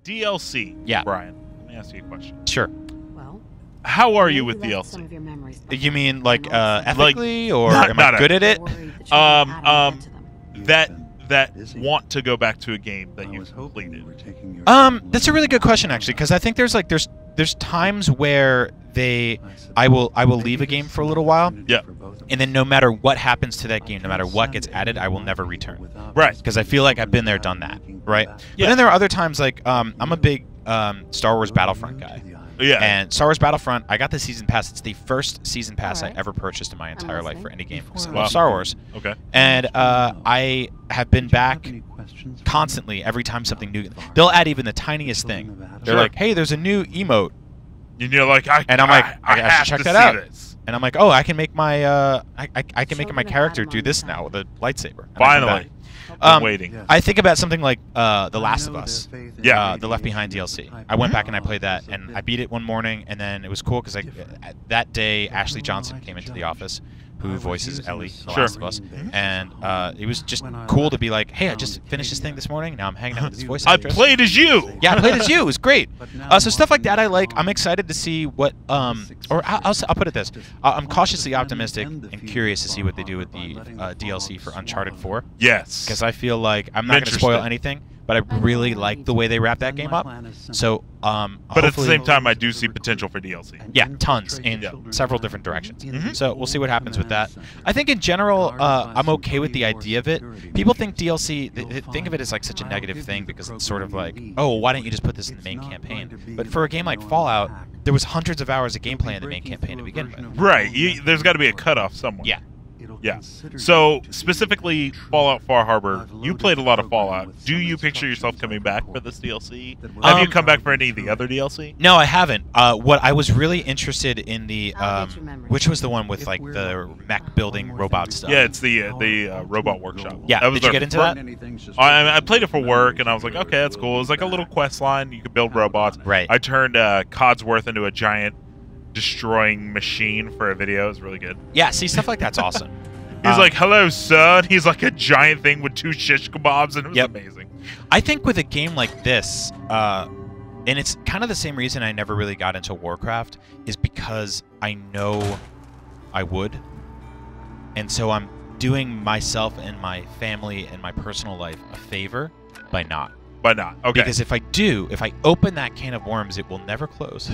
DLC. Yeah. Brian, let me ask you a question. Sure. Well, How are you maybe with left DLC? some of your memories You behind, mean like and all of a sudden ethically, or Not- am not I good at it? you're worried that you're gonna add more to them. That want to go back to a game that you've completed. That's a really good question, actually, because I think there's times where I will leave a game for a little while. Yeah. And then no matter what happens to that game, no matter what gets added, I will never return. Right. Because I feel like I've been there, done that. Right. Yeah. But then there are other times, like I'm a big Star Wars Battlefront guy. Yeah. And Star Wars Battlefront, I got the season pass. It's the first season pass Alright. I ever purchased in my entire life for any game. Because I Wow. love Star Wars. Okay. And I have been back constantly every time something new. They'll add even the tiniest thing. They're Sure. like, "Hey, there's a new emote," And you're like, I I should check that out. This. and I'm like, "Oh, I can make my I can make my Children character have do this them on now with a lightsaber." And I come Finally. back. I'm waiting. I think about something like The Last of Us. Yeah. The Left Behind DLC. I went back and I played that, and I beat it one morning, and then it was cool because that day Ashley Johnson came into the office, who voices Ellie, The Sure. Last of Us, and it was just cool to be like, hey, I just finished this thing this morning. Now I'm hanging out with this voice I actress. played as you. Yeah, I played as you. It was great. So stuff like that I like. I'm excited to see what, or I'll put it this. I'm cautiously optimistic and curious to see what they do with the DLC for Uncharted 4. Yes. Because I feel like I'm not going to spoil Interesting. anything, but I really like the way they wrap that game up. So, But at the hopefully- same time, I do see potential for DLC. yeah, tons in Yeah. several different directions. Mhm. So we'll see what happens with that. I think in general, I'm okay with the idea of it. People think DLC, they think of it as like such a negative thing because it's sort of like, oh, why don't you just put this in the main campaign? But for a game like Fallout, there was hundreds of hours of gameplay in the main campaign to begin with. Right. There's got to be a cutoff somewhere. Yeah. Yeah. So specifically, Fallout Far Harbor. You played a lot of Fallout. Do you picture yourself coming back for this DLC? Have you come back for any of the other DLC? No, I haven't. What I was really interested in the, I'll get your memories. which was the one with like the mech building robot stuff. Yeah, it's the Robot Workshop. Yeah, That was did you our get into fir- that? I played it for work, and I was like, okay, that's cool. It was like a little quest line. You could build robots. Right. I turned Codsworth into a giant destroying machine for a video. It was really good. Yeah, see, stuff like that's awesome. He's like, hello, son. He's like a giant thing with 2 shish kebabs, and it was Yep. amazing. I think with a game like this, and it's kind of the same reason I never really got into Warcraft, is because I know I would. And so I'm doing myself and my family and my personal life a favor by not. But not. Okay. Because if I open that can of worms, it will never close.